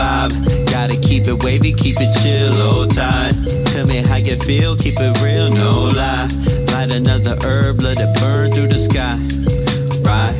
vibe. Gotta keep it wavy, keep it chill, low tide. Tell me how you feel, keep it real, no lie. Light another herb, let it burn through the sky. Right.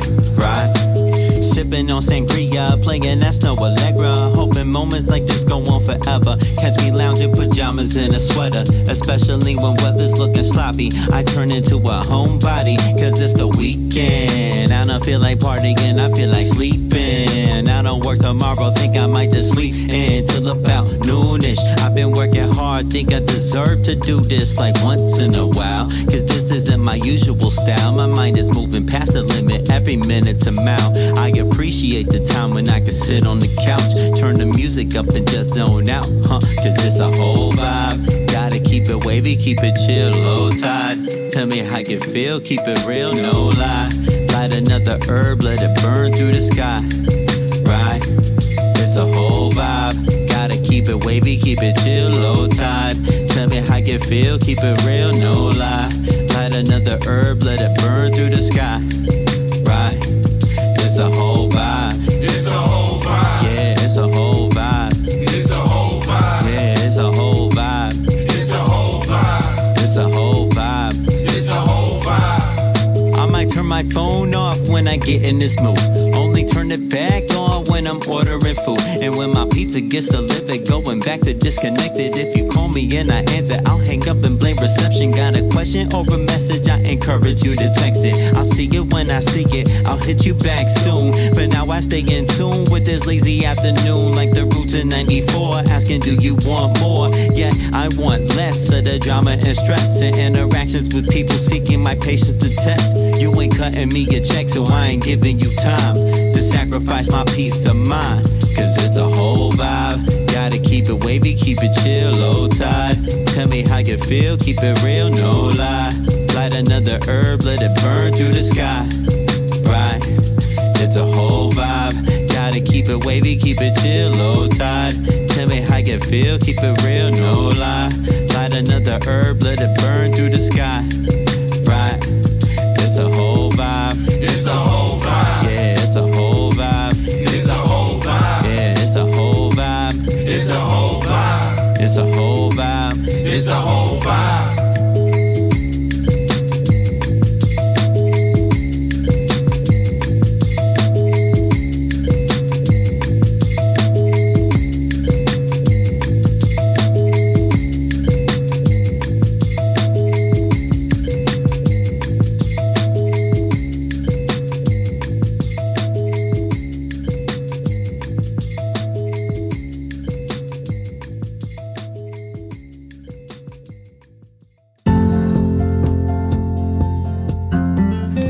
Sipping on sangria, playing that snow Allegra. Hoping moments like this go on forever. Catch me lounging pajamas in a sweater, especially when weather's looking sloppy. I turn into a homebody, cause it's the weekend. I don't feel like partying, I feel like sleeping. I don't work tomorrow, think I might just sleep until about noonish. I've been working hard, think I deserve to do this like once in a while. Cause this isn't my usual style. My mind is moving past the limit every minute to mile. I appreciate the time when I can sit on the couch, turn the music up and just zone out, cause it's a whole vibe. Gotta keep it wavy, keep it chill, low tide. Tell me how you feel, keep it real, no lie. Light another herb, let it burn through the sky. Right, it's a whole vibe. Gotta keep it wavy, keep it chill, low tide. Tell me how you feel, keep it real, no lie. Light another herb, let it burn through the sky. Right, it's a whole vibe. It's a whole vibe. Yeah, it's a whole vibe. It's a whole vibe. Yeah, it's a whole vibe. It's a whole vibe. It's a whole vibe. It's a whole vibe. I might turn my phone off when I get in this mood. Only turn it back on when I'm ordering food. And when my pizza gets delivered, going back to disconnected. If you call me and I answer, I'll hang up and blame reception. Got a question or a message, I encourage you to text it. I'll see it when I see it, I'll hit you back soon. But now I stay in tune with this lazy afternoon, like the Roots in 94, asking do you want more? Yeah, I want less of the drama and stress and interactions with people seeking my patience to test. You ain't cutting me a check, so I ain't giving you time to sacrifice my peace of mind. Cause it's a whole vibe. Gotta keep it wavy, keep it chill, low tide. Tell me how you feel, keep it real, no lie. Light another herb, let it burn through the sky. Right, it's a whole vibe. Gotta keep it wavy, keep it chill, low tide. Tell me how you feel, keep it real, no lie. Light another herb, let it burn through the sky. Right, it's a whole vibe. It's a whole vibe. Yeah, it's a whole vibe. It's a whole vibe. Yeah, it's a whole vibe. It's a whole vibe. It's a whole vibe. It's a whole vibe.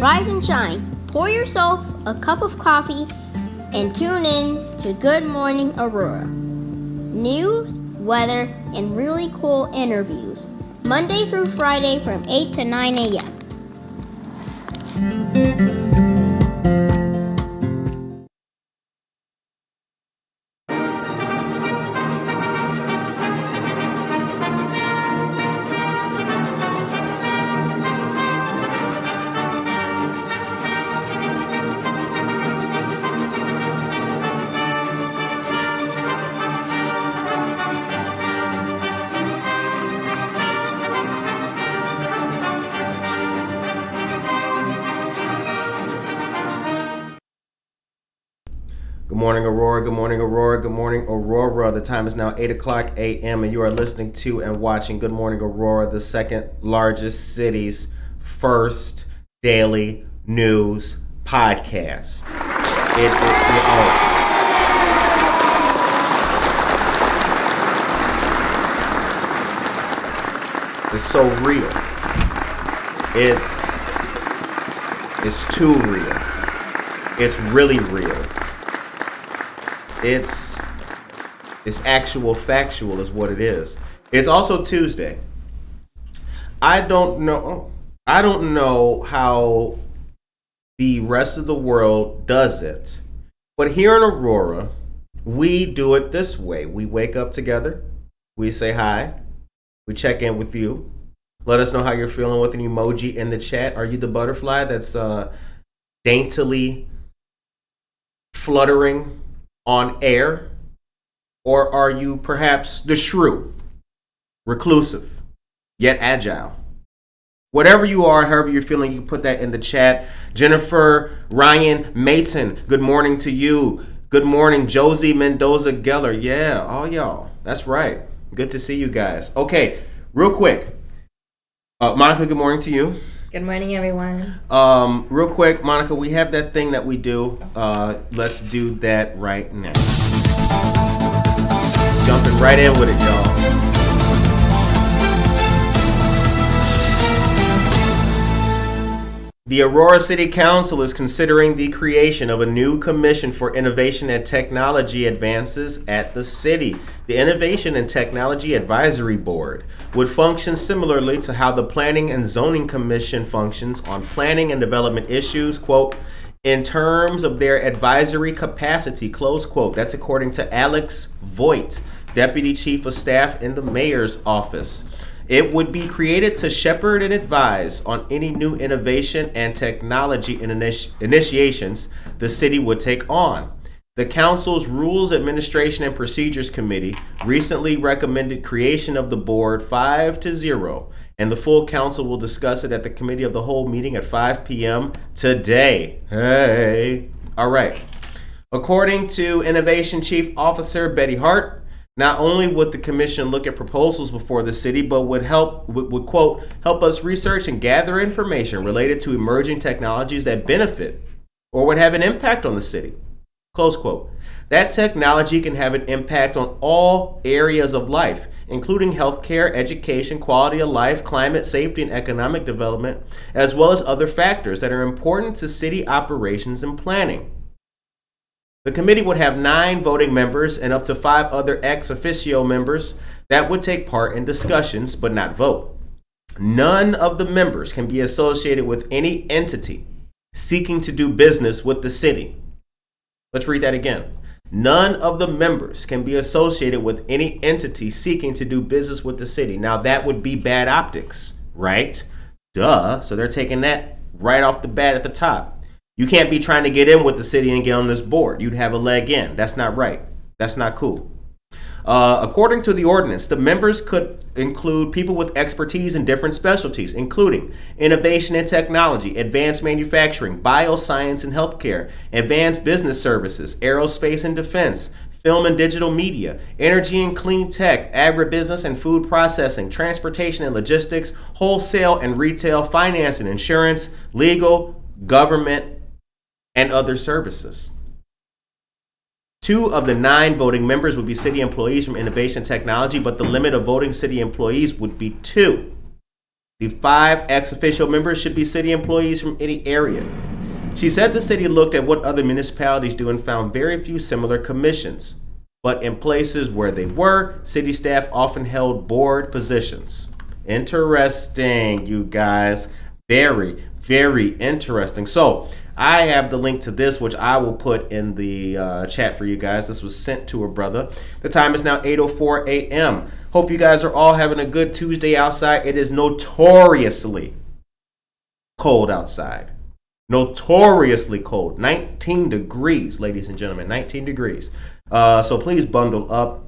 Rise and shine. Pour yourself a cup of coffee and tune in to Good Morning Aurora. News, weather, and really cool interviews. Monday through Friday from 8 to 9 a.m. Good morning, Aurora. Good morning, Aurora. Good morning, Aurora. The time is now 8 o'clock a.m. and you are listening to and watching Good Morning Aurora, the second largest city's first daily news podcast. It's so real. It's too real. It's really real. It's actual factual is what it is. It's also Tuesday. I don't know how the rest of the world does it, but here in Aurora, we do it this way. We wake up together, we say hi, we check in with you, let us know how you're feeling with an emoji in the chat. Are you the butterfly that's daintily fluttering on air? Or are you perhaps the shrew, reclusive, yet agile? Whatever you are, however you're feeling, you put that in the chat. Jennifer Ryan Mayton, good morning to you. Good morning, Josie Mendoza Geller. Yeah, all y'all. That's right. Good to see you guys. Okay, real quick. Monica, good morning to you. Good morning, everyone. Real quick, Monica, we have that thing that we do. Let's do that right now. Jumping right in with it, y'all. The Aurora City Council is considering the creation of a new commission for innovation and technology advances at the city. The Innovation and Technology Advisory Board would function similarly to how the Planning and Zoning Commission functions on planning and development issues, quote, in terms of their advisory capacity, close quote. That's according to Alex Voigt, Deputy Chief of Staff in the Mayor's Office. It would be created to shepherd and advise on any new innovation and technology initiations the city would take on. The Council's Rules, Administration, and Procedures Committee recently recommended creation of the board 5-0, and the full council will discuss it at the Committee of the Whole meeting at 5 p.m. today. Hey. All right. According to Innovation Chief Officer Betty Hart, not only would the commission look at proposals before the city, but would quote, help us research and gather information related to emerging technologies that benefit or would have an impact on the city, close quote. That technology can have an impact on all areas of life, including healthcare, education, quality of life, climate, safety, and economic development, as well as other factors that are important to city operations and planning. The committee would have 9 voting members and up to 5 other ex officio members that would take part in discussions but not vote. None of the members can be associated with any entity seeking to do business with the city. Let's read that again. None of the members can be associated with any entity seeking to do business with the city. Now that would be bad optics, right? Duh. So they're taking that right off the bat at the top. You can't be trying to get in with the city and get on this board. You'd have a leg in. That's not right. That's not cool. According to the ordinance, the members could include people with expertise in different specialties, including innovation and technology, advanced manufacturing, bioscience and healthcare, advanced business services, aerospace and defense, film and digital media, energy and clean tech, agribusiness and food processing, transportation and logistics, wholesale and retail, finance and insurance, legal, government, and other services. 2 of the 9 voting members would be city employees from innovation technology, but the limit of voting city employees would be 2. The 5 ex-official members should be city employees from any area. She said the city looked at what other municipalities do and found very few similar commissions, but in places where they were, city staff often held board positions. Interesting, you guys. Very, very interesting. So I have the link to this, which I will put in the chat for you guys. This was sent to a brother. The time is now 8:04 a.m. Hope you guys are all having a good Tuesday outside. It is notoriously cold outside. Notoriously cold. 19 degrees, ladies and gentlemen. 19 degrees. So please bundle up.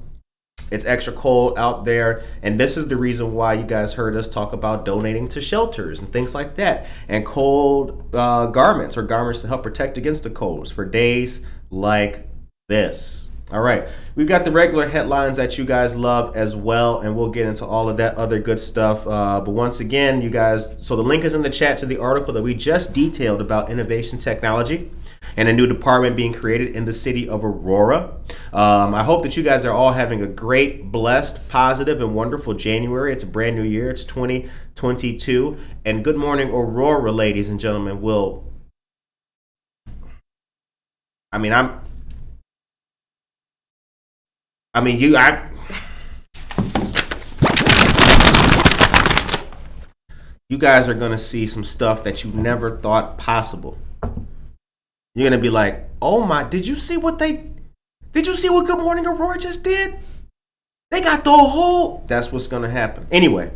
It's extra cold out there, and this is the reason why you guys heard us talk about donating to shelters and things like that, and cold garments or garments to help protect against the colds for days like this. All right, we've got the regular headlines that you guys love as well, and we'll get into all of that other good stuff. But once again, you guys, so the link is in the chat to the article that we just detailed about innovation technology and a new department being created in the city of Aurora. I hope that you guys are all having a great, blessed, positive, and wonderful January. It's a brand new year. It's 2022. And good morning, Aurora, ladies and gentlemen. You guys are going to see some stuff that you never thought possible. You're going to be like, oh my, did you see what Good Morning Aurora just did? They got the whole, that's what's going to happen. Anyway,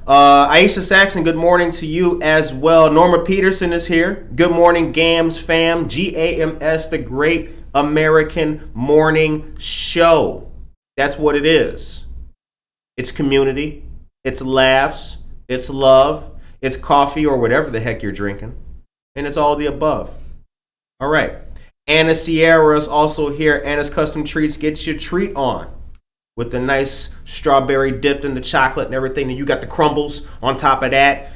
Aisha Saxon, good morning to you as well. Norma Peterson is here. Good morning, GAMS fam. GAMS, the Great American Morning Show. That's what it is. It's community. It's laughs. It's love. It's coffee or whatever the heck you're drinking. And it's all the above. All right. Anna Sierra is also here. Anna's Custom Treats. Get your treat on with the nice strawberry dipped in the chocolate and everything. And you got the crumbles on top of that.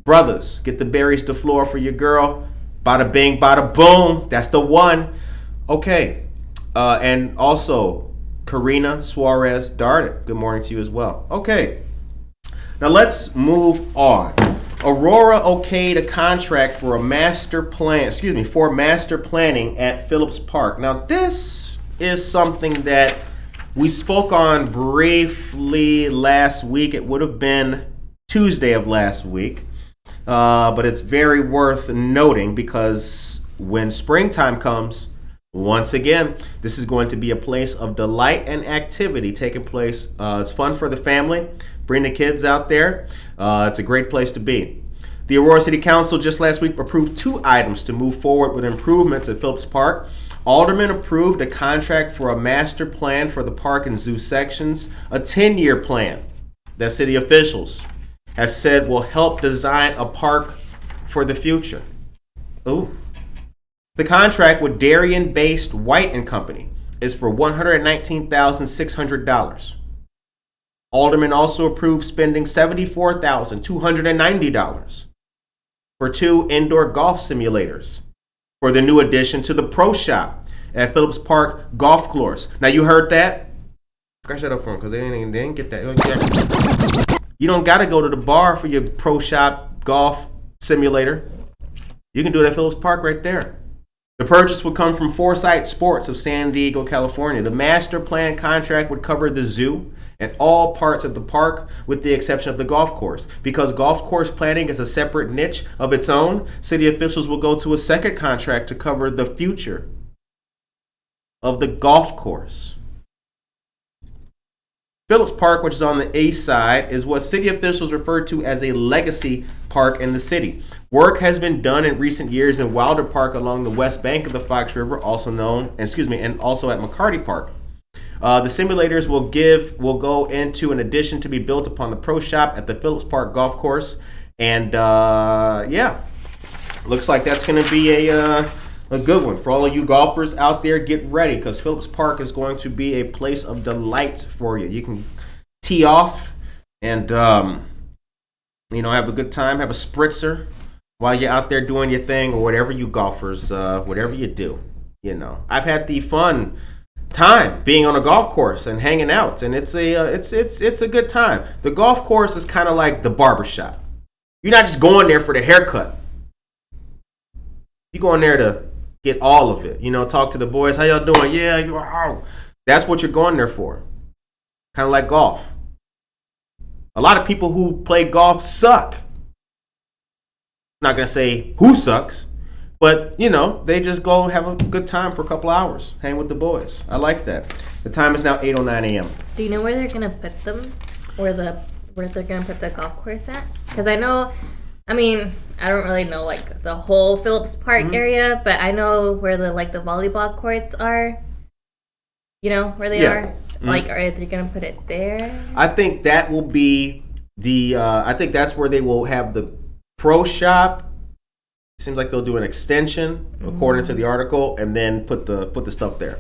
Brothers, get the berries to floor for your girl. Bada bing, bada boom. That's the one. Okay. And also, Karina Suarez Darden. Good morning to you as well. Okay. Now let's move on. Aurora okayed a contract for master planning at Phillips Park. Now this is something that we spoke on briefly last week. It would have been Tuesday of last week. But it's very worth noting because when springtime comes, once again, this is going to be a place of delight and activity taking place. It's fun for the family. Bring the kids out there. It's a great place to be. The Aurora City Council just last week approved 2 items to move forward with improvements at Phillips Park. Aldermen approved a contract for a master plan for the park and zoo sections, a 10-year plan that city officials has said will help design a park for the future. Ooh. The contract with Darien-based White & Company is for $119,600. Alderman also approved spending $74,290 for 2 indoor golf simulators for the new addition to the Pro Shop at Phillips Park Golf Course. Now you heard that? I shut up for them because they didn't get that. You don't got to go to the bar for your Pro Shop golf simulator. You can do it at Phillips Park right there. The purchase would come from Foresight Sports of San Diego, California. The master plan contract would cover the zoo and all parts of the park with the exception of the golf course. Because golf course planning is a separate niche of its own, city officials will go to a second contract to cover the future of the golf course. Phillips Park, which is on the east side, is what city officials refer to as a legacy park in the city. Work has been done in recent years in Wilder Park along the west bank of the Fox River, and also at McCarty Park. The simulators will go into an addition to be built upon the Pro Shop at the Phillips Park Golf Course, and looks like that's going to be a good one. For all of you golfers out there, get ready because Phillips Park is going to be a place of delight for you. You can tee off and have a good time, have a spritzer while you're out there doing your thing or whatever you golfers, whatever you do. I've had the fun time being on a golf course and hanging out, and it's a good time. The golf course is kind of like the barbershop. You're not just going there for the haircut. You're going there to get all of it. Talk to the boys. How y'all doing? Yeah, you are. That's what you're going there for. Kind of like golf. A lot of people who play golf suck. I'm not going to say who sucks, but, they just go have a good time for a couple hours, hang with the boys. I like that. The time is now 8:09 a.m. Do you know where they're going to put them? Where they're going to put the golf course at? Because I don't really know, like, the whole Phillips Park area, but I know where the volleyball courts are. You know where they are? Mm-hmm. Like, are they going to put it there? I think that will be I think that's where they will have the Pro Shop. Seems like they'll do an extension, according to the article, and then put the stuff there.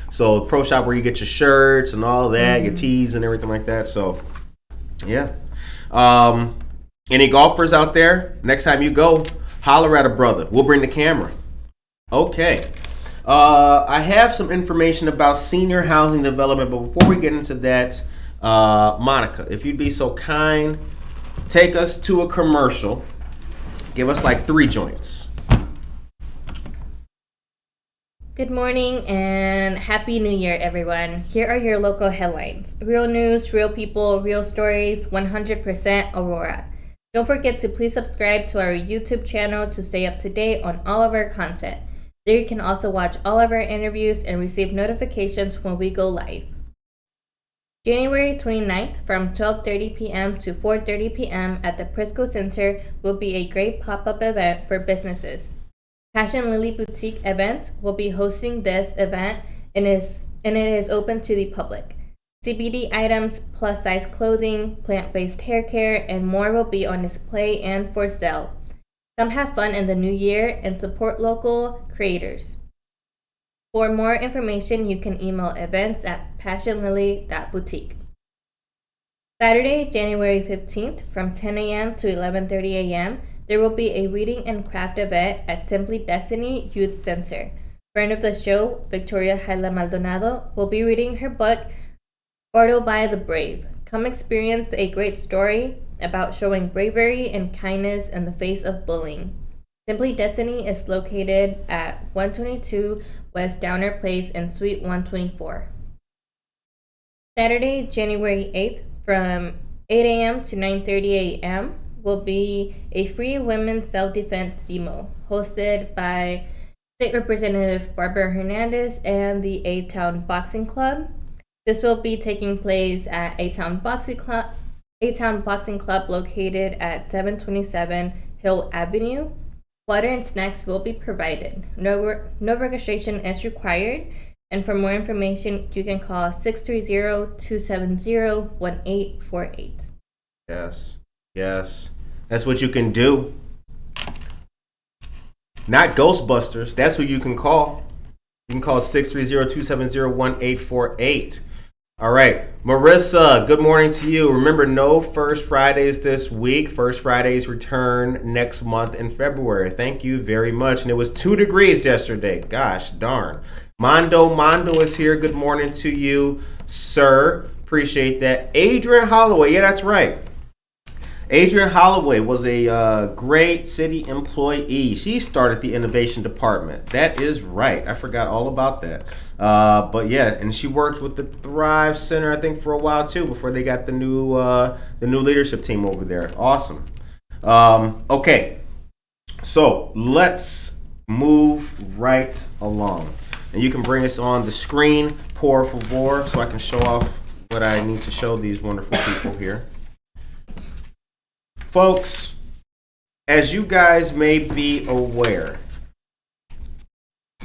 So Pro Shop where you get your shirts and all that, your tees and everything like that. So, yeah. Any golfers out there? Next time you go, holler at a brother. We'll bring the camera. Okay. I have some information about senior housing development, but before we get into that, Monica, if you'd be so kind, take us to a commercial. Give us like 3 joints. Good morning and Happy New Year, everyone. Here are your local headlines. Real news, real people, real stories, 100% Aurora. Don't forget to please subscribe to our YouTube channel to stay up to date on all of our content. There you can also watch all of our interviews and receive notifications when we go live. January 29th from 12:30 p.m. to 4:30 p.m. at the Prisco Center will be a great pop-up event for businesses. Passion Lily Boutique Events will be hosting this event and is and it is open to the public. CBD items, plus-size clothing, plant-based hair care, and more will be on display and for sale. Come have fun in the new year and support local creators. For more information, you can email events@passionlily.boutique. Saturday, January 15th, from 10 a.m. to 11:30 a.m., there will be a reading and craft event at Simply Destiny Youth Center. Friend of the show, Victoria Jaila Maldonado, will be reading her book, Ordo by the Brave. Come experience a great story about showing bravery and kindness in the face of bullying. Simply Destiny is located at 122 West Downer Place in Suite 124. Saturday, January 8th, from 8 a.m. to 9:30 a.m. will be a free women's self-defense demo hosted by State Representative Barbara Hernandez and the A-Town Boxing Club. This will be taking place at A-Town Boxing Club located at 727 Hill Avenue. Water and snacks will be provided. No registration is required. And for more information, you can call 630-270-1848. Yes. That's what you can do. Not Ghostbusters. That's who you can call. You can call 630-270-1848. All right. Marissa, good morning to you. Remember, no First Fridays this week. First Fridays return next month in February. Thank you very much. And it was 2 degrees yesterday. Gosh darn. Mondo is here. Good morning to you, sir. Appreciate that. Adrian Holloway. Yeah, that's right. Adrian Holloway was a great city employee. She started the innovation department. That is right. I forgot all about that. But yeah, and she worked with the Thrive Center, I think, for a while too, before they got the new leadership team over there. Awesome. Okay, so let's move right along. And you can bring us on the screen, por favor, so I can show off what I need to show these wonderful people here. Folks, as you guys may be aware,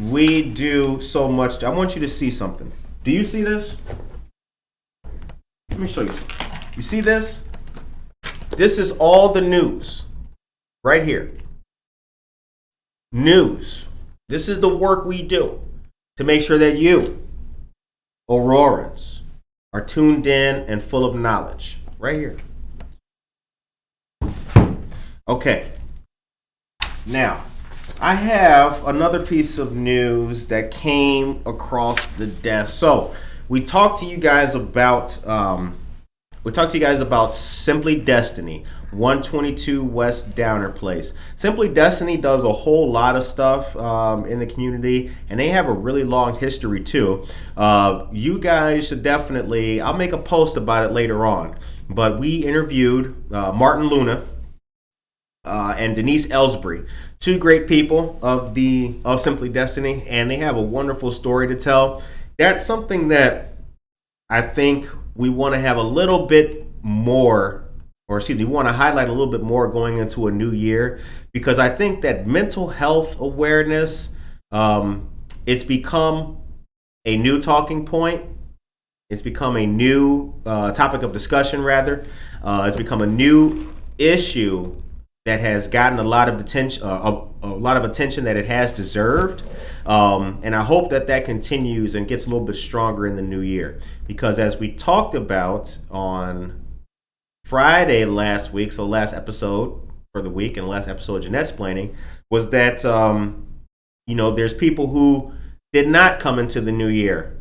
we do so much. I want you to see something. Do you see this? Let me show you something. You see this? This is all the news right here. News. This is the work we do to make sure that you, Aurorans, are tuned in and full of knowledge. Right here. Okay. Now, I have another piece of news that came across the desk. So, we talked to you guys about Simply Destiny, 122 West Downer Place. Simply Destiny does a whole lot of stuff in the community, and they have a really long history too. You guys should definitely, I'll make a post about it later on, but we interviewed Martin Luna and Denise Ellsbury, two great people of Simply Destiny, and they have a wonderful story to tell. That's something that I think we want to have a little bit more, we want to highlight a little bit more going into a new year, because I think that mental health awareness, it's become a new talking point. It's become a new topic of discussion, rather. It's become a new issue that has gotten a lot of attention, that it has deserved, and I hope that continues and gets a little bit stronger in the new year. Because as we talked about on Friday last week, so last episode for the week and last episode of Jeanette's Planning, was that there's people who did not come into the new year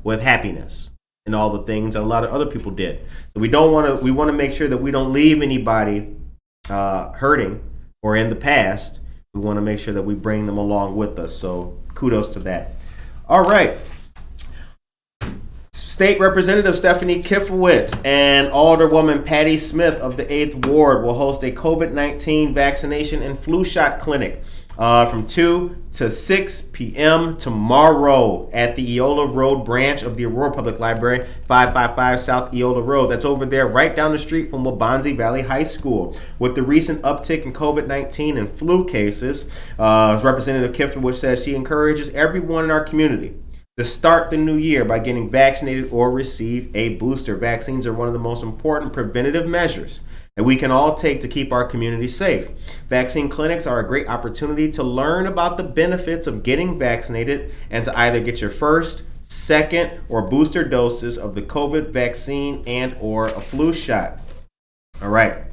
with happiness and all the things that a lot of other people did. So we want to make sure that we don't leave anybody hurting or in the past. We want to make sure that we bring them along with us. So kudos to that. All right. State Representative Stephanie Kifowitz and Alderwoman Patty Smith of the 8th Ward will host a COVID-19 vaccination and flu shot clinic from 2 to 6 p.m. tomorrow at the Eola Road branch of the Aurora Public Library, 555 South Eola Road. That's over there right down the street from Wabanzi Valley High School. With the recent uptick in COVID-19 and flu cases, Representative Kifowitz says she encourages everyone in our community to start the new year by getting vaccinated or receive a booster. Vaccines are one of the most important preventative measures that we can all take to keep our community safe. Vaccine clinics are a great opportunity to learn about the benefits of getting vaccinated and to either get your first, second, or booster doses of the COVID vaccine and or a flu shot. All right.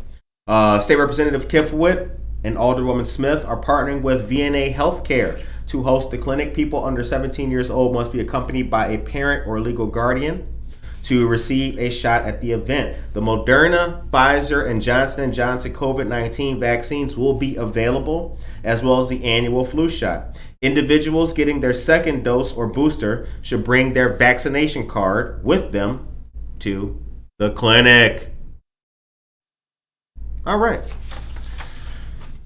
State Representative Kifowit and Alderwoman Smith are partnering with VNA Healthcare to host the clinic. People under 17 years old must be accompanied by a parent or legal guardian to receive a shot at the event. The Moderna, Pfizer, and Johnson & Johnson COVID-19 vaccines will be available, as well as the annual flu shot. Individuals getting their second dose or booster should bring their vaccination card with them to the clinic. All right.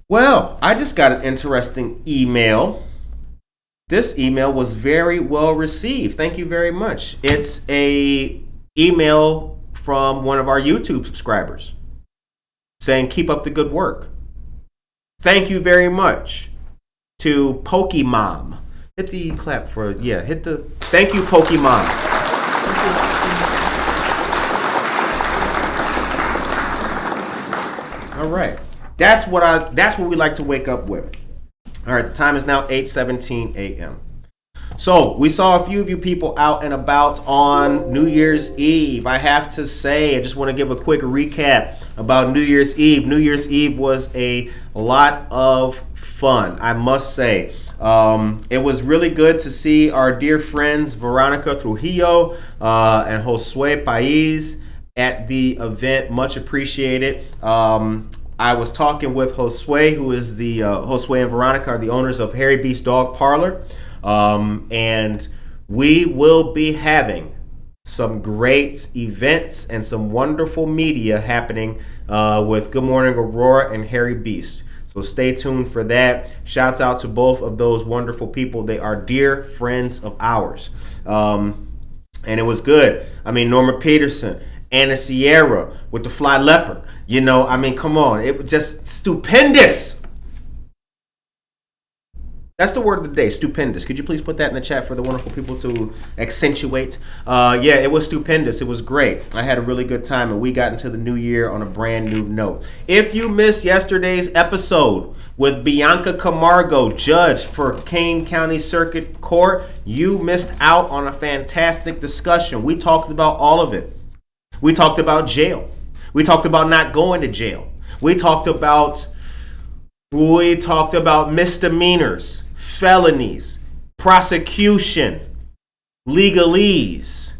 Well, I just got an interesting email. This email was very well received. Thank you very much. It's a email from one of our YouTube subscribers saying, keep up the good work. Thank you very much to Pokemom. Hit the clap for, thank you, Pokemon. All right. That's what we like to wake up with. All right, the time is now 8:17 a.m. So we saw a few of you people out and about on New Year's Eve. I have to say, I just want to give a quick recap about New Year's Eve. New Year's Eve was a lot of fun, I must say. It was really good to see our dear friends Veronica Trujillo and Josue Pais at the event. Much appreciated. I was talking with Josue, who is the Josue and Veronica are the owners of Harry Beast Dog Parlor, and we will be having some great events and some wonderful media happening with Good Morning Aurora and Harry Beast. So stay tuned for that. Shouts out to both of those wonderful people. They are dear friends of ours, and it was good. I mean, Norma Peterson, Anna Sierra with the Fly Leopard. You know, I mean, come on. It was just stupendous. That's the word of the day, stupendous. Could you please put that in the chat for the wonderful people to accentuate? It was stupendous. It was great. I had a really good time, and we got into the new year on a brand new note. If you missed yesterday's episode with Bianca Camargo, judge for Kane County Circuit Court, you missed out on a fantastic discussion. We talked about all of it. We talked about jail. We talked about not going to jail. We talked about misdemeanors, felonies, prosecution, legalese,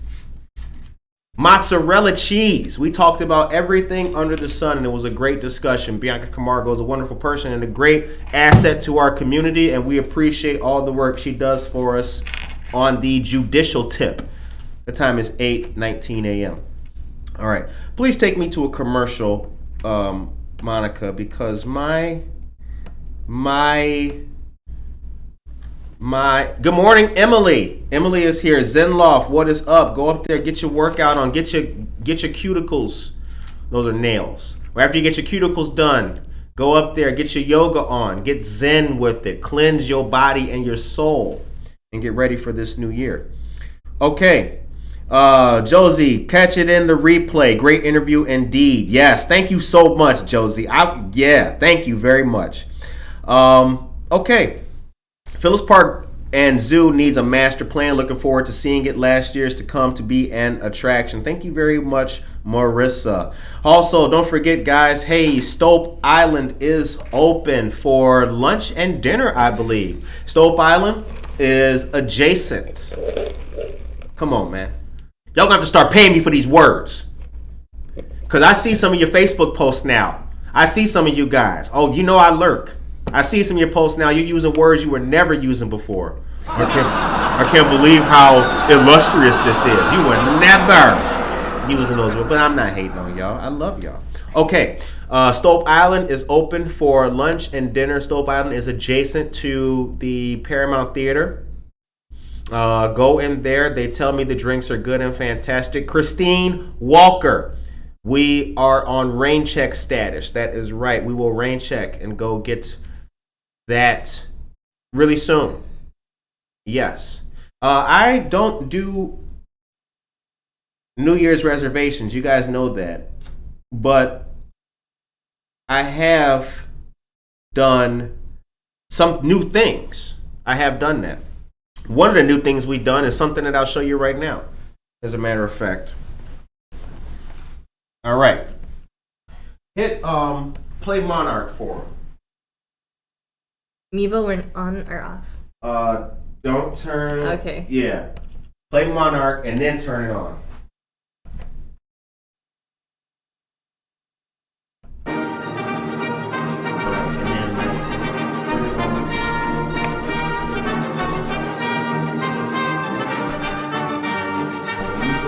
mozzarella cheese. We talked about everything under the sun, and it was a great discussion. Bianca Camargo is a wonderful person and a great asset to our community, and we appreciate all the work she does for us on the judicial tip. The time is 8:19 a.m. All right, please take me to a commercial, Monica, because my good morning, Emily. Emily is here. Zenloft, what is up? Go up there, get your workout on, get your cuticles. Those are nails. Or after you get your cuticles done, go up there, get your yoga on, get zen with it, cleanse your body and your soul, and get ready for this new year. Okay. Josie, catch it in the replay. Great interview indeed. Yes, thank you so much, Josie. Thank you very much. Okay. Phillips Park and Zoo needs a master plan. Looking forward to seeing it. Last year's to come to be an attraction. Thank you very much, Marissa. Also, don't forget, guys, hey, Stope Island is open for lunch and dinner, I believe. Stope Island is adjacent. Come on, man. Y'all gonna have to start paying me for these words. Because I see some of your Facebook posts now. I see some of you guys. Oh, you know I lurk. I see some of your posts now. You're using words you were never using before. I can't believe how illustrious this is. You were never using those words. But I'm not hating on y'all. I love y'all. Okay. Stope Island is open for lunch and dinner. Stope Island is adjacent to the Paramount Theater. Go in there. They tell me the drinks are good and fantastic. Christine Walker, we are on rain check status. That is right. We will rain check and go get that really soon. Yes. I don't do New Year's reservations. You guys know that. But I have done some new things. I have done that. One of the new things we've done is something that I'll show you right now, as a matter of fact. All right. Hit play Monarch for Mevo, we're on or off? Don't turn. Okay. Yeah. Play Monarch and then turn it on.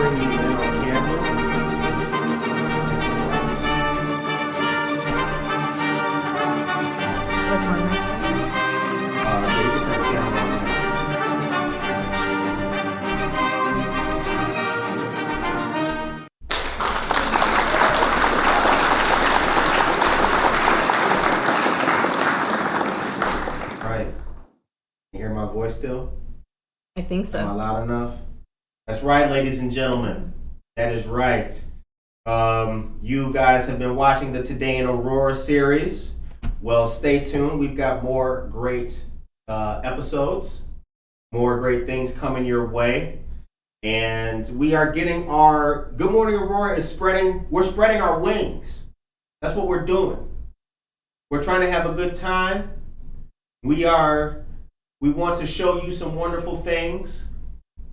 With Monarch. Right. You hear my voice still? I think so. Am I loud enough? That's right, ladies and gentlemen. That is right. You guys have been watching the Today in Aurora series. Well, stay tuned. We've got more great episodes, more great things coming your way. And we are getting our Good Morning Aurora is spreading. We're spreading our wings. That's what we're doing. We're trying to have a good time. We want to show you some wonderful things.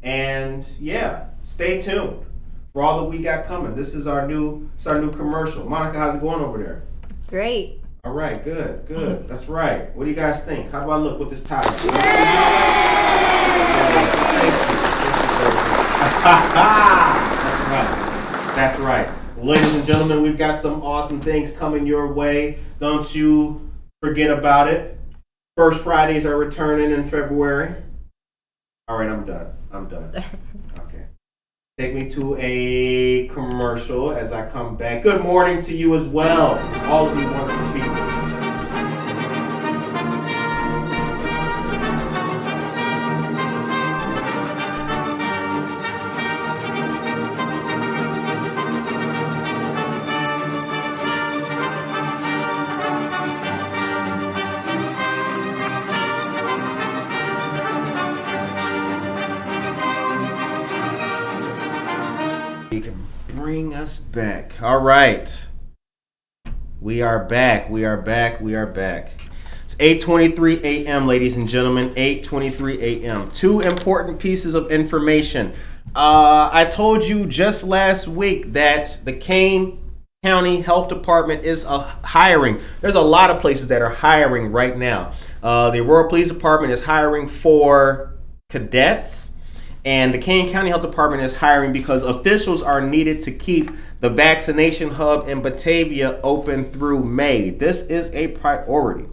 And yeah, stay tuned for all that we got coming. This is our new commercial. Monica, how's it going over there? Great. All right, good. That's right. What do you guys think? How do I look with this tie? That's right. Ladies and gentlemen, we've got some awesome things coming your way. Don't you forget about it. First Fridays are returning in February. All right, I'm done. Okay. Take me to a commercial as I come back. Good morning to you as well, all of you wonderful people. You can bring us back. All right. We are back. It's 8:23 a.m., ladies and gentlemen. 8:23 a.m. Two important pieces of information. I told you just last week that the Kane County Health Department is hiring. There's a lot of places that are hiring right now. The Aurora Police Department is hiring for cadets. And the Kane County Health Department is hiring because officials are needed to keep the vaccination hub in Batavia open through May. This is a priority.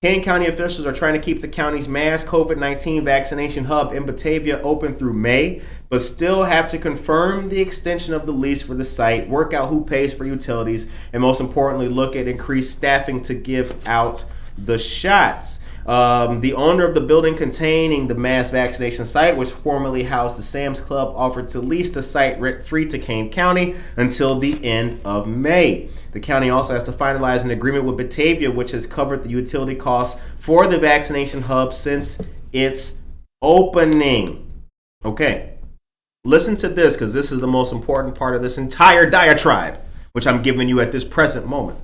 Kane County officials are trying to keep the county's mass COVID-19 vaccination hub in Batavia open through May, but still have to confirm the extension of the lease for the site, work out who pays for utilities, and most importantly, look at increased staffing to give out the shots. The owner of the building containing the mass vaccination site, which formerly housed the Sam's Club, offered to lease the site rent-free to Kane County until the end of May. The county also has to finalize an agreement with Batavia, which has covered the utility costs for the vaccination hub since its opening. Okay, listen to this, because this is the most important part of this entire diatribe, which I'm giving you at this present moment.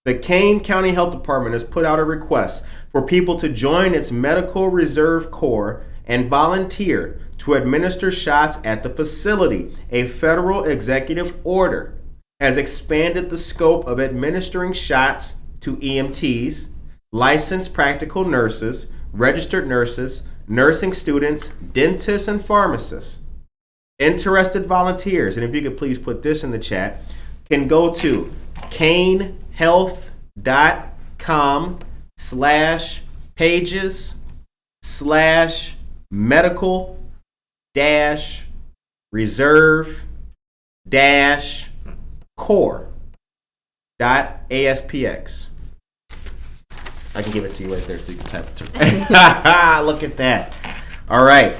The Kane County Health Department has put out a request for people to join its Medical Reserve Corps and volunteer to administer shots at the facility. A federal executive order has expanded the scope of administering shots to EMTs, licensed practical nurses, registered nurses, nursing students, dentists, and pharmacists. Interested volunteers, and if you could please put this in the chat, can go to canehealth.com/pages/medical-reserve-core.aspx. I can give it to you right there so you can type it too. Look at that. All right.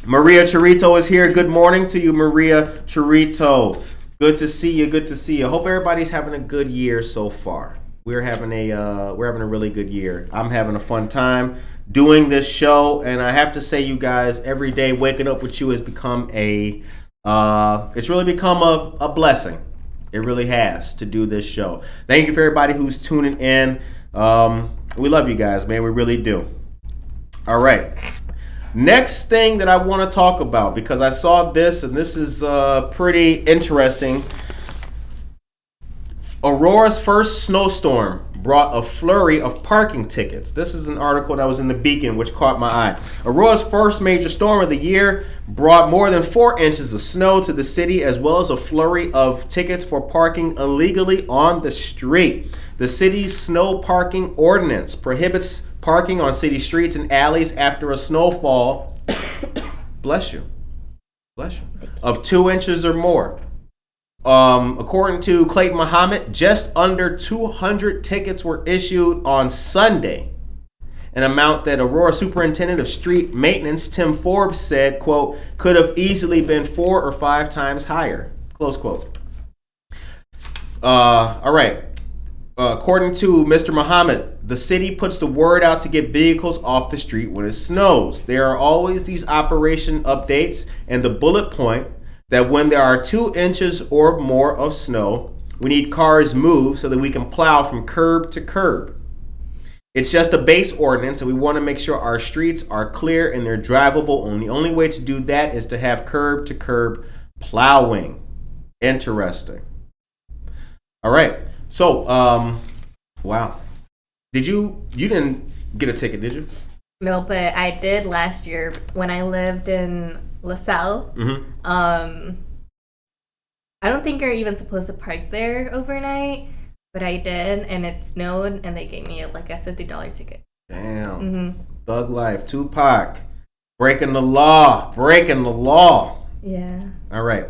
Maria Chirito is here. Good morning to you, Maria Chirito. Good to see you. Good to see you. Hope everybody's having a good year so far. We're having a really good year. I'm having a fun time doing this show, and I have to say, you guys, every day waking up with you has become it's really become a blessing. It really has, to do this show. Thank you for everybody who's tuning in. We love you guys, man. We really do. All right. Next thing that I want to talk about, because I saw this, and this is pretty interesting. Aurora's first snowstorm brought a flurry of parking tickets. This is an article that was in the Beacon, which caught my eye. Aurora's first major storm of the year brought more than 4 inches of snow to the city, as well as a flurry of tickets for parking illegally on the street. The city's snow parking ordinance prohibits parking on city streets and alleys after a snowfall bless you of 2 inches or more. According to Clayton Muhammad, just under 200 tickets were issued on Sunday, an amount that Aurora Superintendent of Street Maintenance Tim Forbes said, quote, could have easily been 4 or 5 times higher, close quote. All right. According to Mr. Muhammad, the city puts the word out to get vehicles off the street when it snows. There are always these operation updates, and the bullet point that when there are 2 inches or more of snow, we need cars moved so that we can plow from curb to curb. It's just a base ordinance, and we want to make sure our streets are clear and they're drivable, and the only way to do that is to have curb to curb plowing. Interesting. All right. So, wow. You didn't get a ticket, did you? No, but I did last year when I lived in LaSalle. Mm-hmm. I don't think you're even supposed to park there overnight, but I did, and it snowed, and they gave me like a $50 ticket. Damn. Mm-hmm. Thug life. Tupac. Breaking the law. Yeah. All right.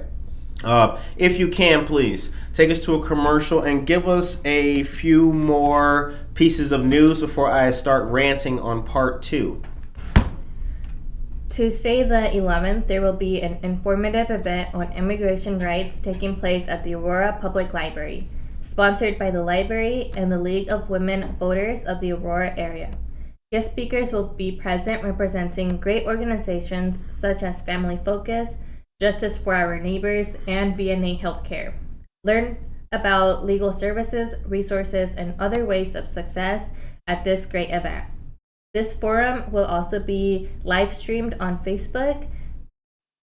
If you can, please take us to a commercial and give us a few more pieces of news before I start ranting on part 2. Tuesday the 11th, there will be an informative event on immigration rights taking place at the Aurora Public Library, sponsored by the library and the League of Women Voters of the Aurora area. Guest speakers will be present representing great organizations such as Family Focus, Justice for Our Neighbors, and VNA Healthcare. Learn about legal services, resources, and other ways of success at this great event. This forum will also be live streamed on Facebook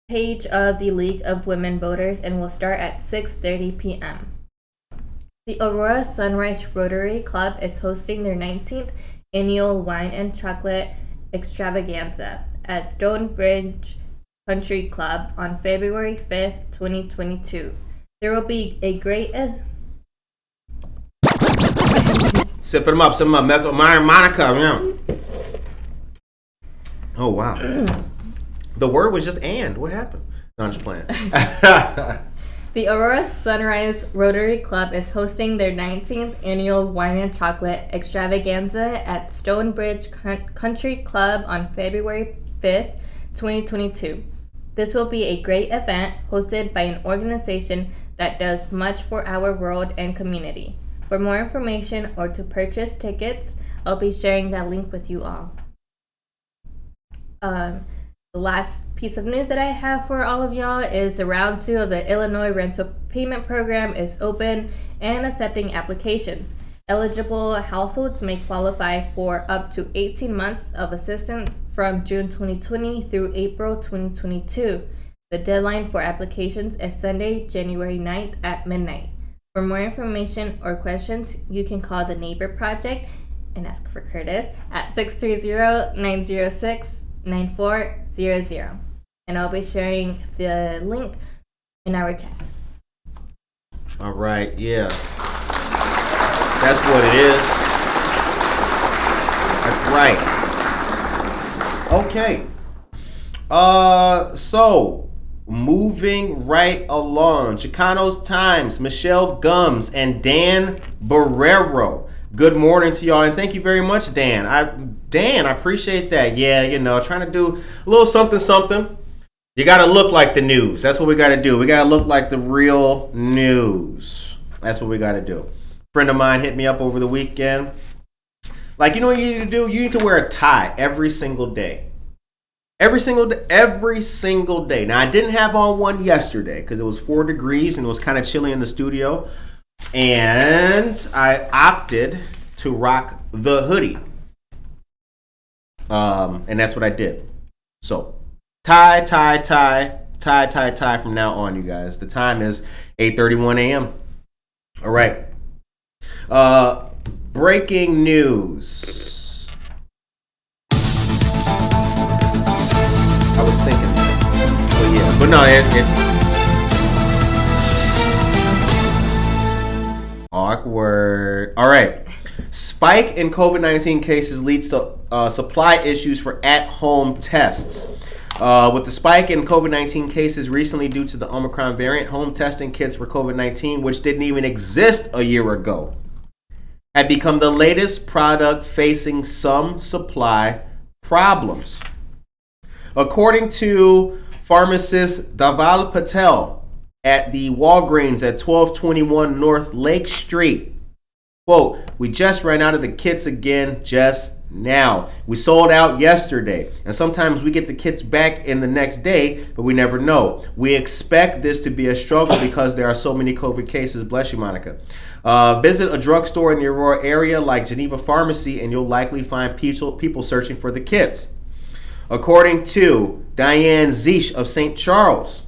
page of the League of Women Voters and will start at 6:30 p.m. The Aurora Sunrise Rotary Club is hosting their 19th annual wine and chocolate extravaganza at Stonebridge Country Club on February 5th, 2022. There will be a great Sip them up. Mess with my Monica. Yeah. Oh, wow. The word was just and. What happened? No, I'm just playing. The Aurora Sunrise Rotary Club is hosting their 19th annual wine and chocolate extravaganza at Stonebridge Country Club on February 5th, 2022. This will be a great event hosted by an organization that does much for our world and community. For more information or to purchase tickets, I'll be sharing that link with you all. The last piece of news that I have for all of y'all is the round 2 of the Illinois Rental Payment Program is open and accepting applications. Eligible households may qualify for up to 18 months of assistance from June 2020 through April 2022. The deadline for applications is Sunday, January 9th at midnight. For more information or questions, you can call the Neighbor Project and ask for Curtis at 630-906-9400. And I'll be sharing the link in our chat. All right, yeah. That's what it is. That's right. Okay. So moving right along, Chicanos Times, Michelle Gums and Dan Barrero. Good morning to y'all, and thank you very much, Dan. I appreciate that. Yeah, trying to do a little something. You got to look like the news. That's what we got to do. We got to look like the real news. That's what we got to do. A friend of mine hit me up over the weekend. Like, you know what you need to do? You need to wear a tie every single day. Every single day. Now, I didn't have on one yesterday because it was 4 degrees and it was kind of chilly in the studio. And I opted to rock the hoodie. And that's what I did. So, tie from now on, you guys. The time is 8:31 a.m. All right. Breaking news. I was thinking that. But yeah. But no, awkward. All right. Spike in COVID-19 cases leads to supply issues for at-home tests. With the spike in COVID-19 cases recently due to the Omicron variant, home testing kits for COVID-19, which didn't even exist a year ago, had become the latest product facing some supply problems. According to pharmacist Dhaval Patel at the Walgreens at 1221 North Lake Street, quote, "We just ran out of the kits again just now. We sold out yesterday, and sometimes we get the kits back in the next day, but we never know. We expect this to be a struggle because there are so many COVID cases." Bless you, Monica. Visit a drugstore in the Aurora area like Geneva Pharmacy, and you'll likely find people searching for the kits. According to Diane Zeish of St. Charles,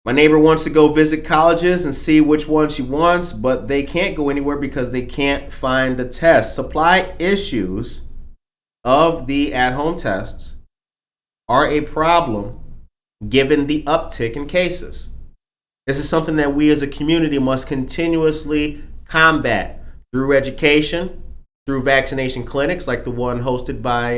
"My neighbor wants to go visit colleges and see which one she wants, but they can't go anywhere because they can't find the test. Supply issues of the at-home tests are a problem given the uptick in cases. This is something that we as a community must continuously combat through education, through vaccination clinics like the one hosted by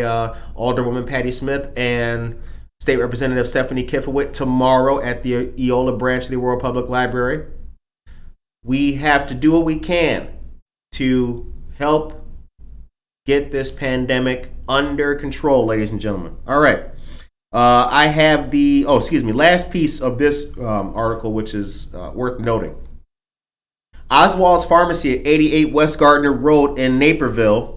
Alderwoman Patty Smith and State Representative Stephanie Kifowit tomorrow at the Eola branch of the Aurora Public Library. We have to do what we can to help get this pandemic under control, ladies and gentlemen." All right. I have the, last piece of this article, which is worth noting. Oswald's Pharmacy at 88 West Gardner Road in Naperville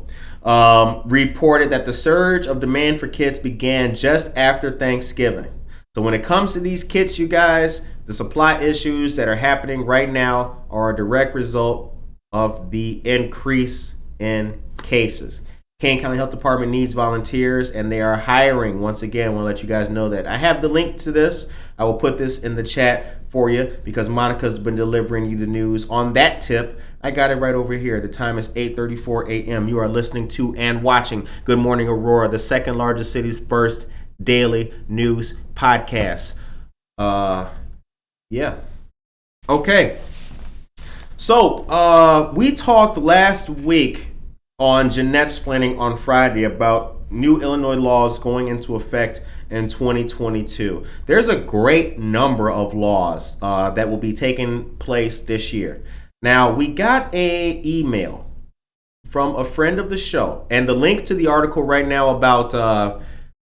reported that the surge of demand for kits began just after Thanksgiving. So when it comes to these kits, you guys, the supply issues that are happening right now are a direct result of the increase in cases. Kane County Health Department needs volunteers, and they are hiring. Once again, I want to let you guys know that. I have the link to this. I will put this in the chat for you because Monica's been delivering you the news on that tip. I got it right over here. The time is 8:34 a.m. You are listening to and watching Good Morning Aurora, the second largest city's first daily news podcast. Yeah. Okay. So, we talked last week on Jeanette's Planning on Friday about new Illinois laws going into effect in 2022. There's a great number of laws that will be taking place this year. Now, we got an email from a friend of the show, and the link to the article right now about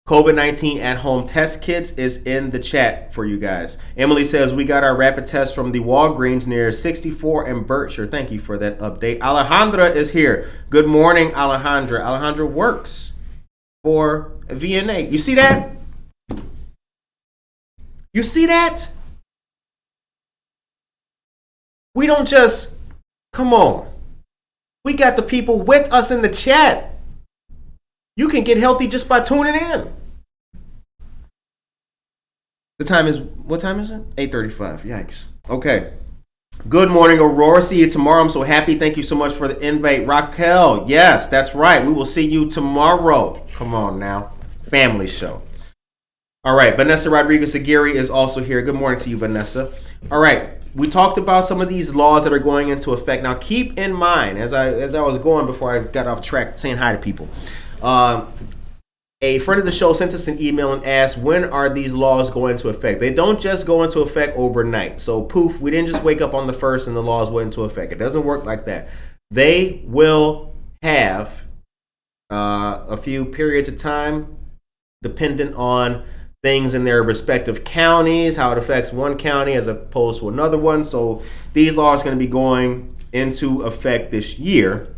COVID-19 at-home test kits is in the chat for you guys. Emily says, "We got our rapid test from the Walgreens near 64 and Berkshire." Thank you for that update. Alejandra is here. Good morning, Alejandra. Alejandra works for VNA. You see that? You see that? We don't just, come on. We got the people with us in the chat. You can get healthy just by tuning in. The time is, what time is it? 8:35. Yikes. Okay. Good morning, Aurora. See you tomorrow. I'm so happy. Thank you so much for the invite. Raquel, yes, that's right. We will see you tomorrow. Come on now. Family show. All right. Vanessa Rodriguez Aguirre is also here. Good morning to you, Vanessa. All right. We talked about some of these laws that are going into effect. Now, keep in mind, as I was going before I got off track saying hi to people, a friend of the show sent us an email and asked, when are these laws going into effect? They don't just go into effect overnight. So poof, we didn't just wake up on the 1st and the laws went into effect. It doesn't work like that. They will have a few periods of time dependent on things in their respective counties, how it affects one county as opposed to another one. So these laws are going to be going into effect this year,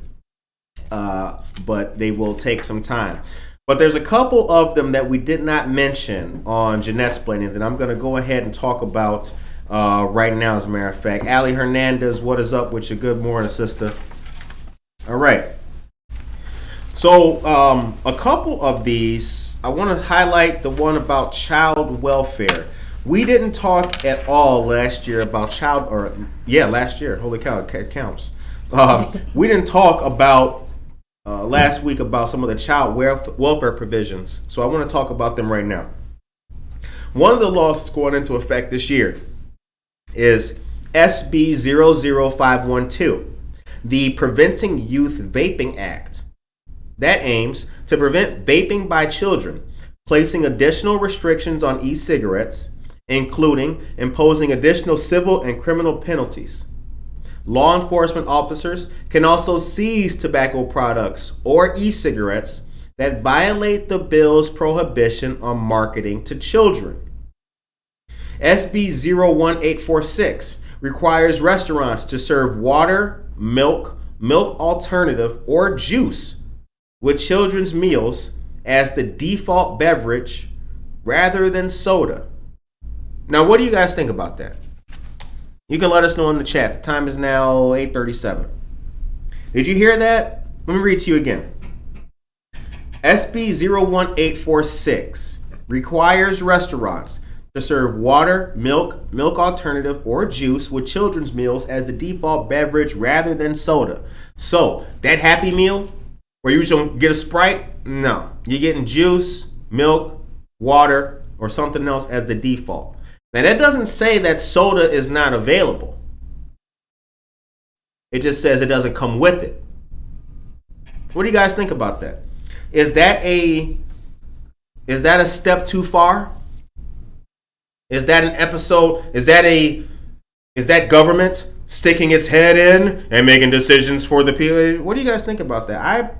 but they will take some time. But there's a couple of them that we did not mention on Jeanette's planning that I'm going to go ahead and talk about right now, as a matter of fact. Allie Hernandez, what is up with you? Good morning, sister. All right. So a couple of these, I want to highlight the one about child welfare. We didn't talk at all last year about last year. Holy cow, it counts. We didn't talk about last week about some of the child welfare provisions. So I want to talk about them right now. One of the laws that's going into effect this year is SB 00512, the Preventing Youth Vaping Act. That aims to prevent vaping by children, placing additional restrictions on e-cigarettes, including imposing additional civil and criminal penalties. Law enforcement officers can also seize tobacco products or e-cigarettes that violate the bill's prohibition on marketing to children. SB 01846 requires restaurants to serve water, milk alternative, or juice with children's meals as the default beverage rather than soda. Now, what do you guys think about that? You can let us know in the chat. The time is now 8:37. Did you hear that? Let me read to you again. SB 01846 requires restaurants to serve water, milk alternative, or juice with children's meals as the default beverage rather than soda. So, that Happy Meal, where you don't get a Sprite, no. You're getting juice, milk, water, or something else as the default. Now, that doesn't say that soda is not available. It just says it doesn't come with it. What do you guys think about that? Is that a step too far? Is that an episode? Is that government sticking its head in and making decisions for the people? What do you guys think about that?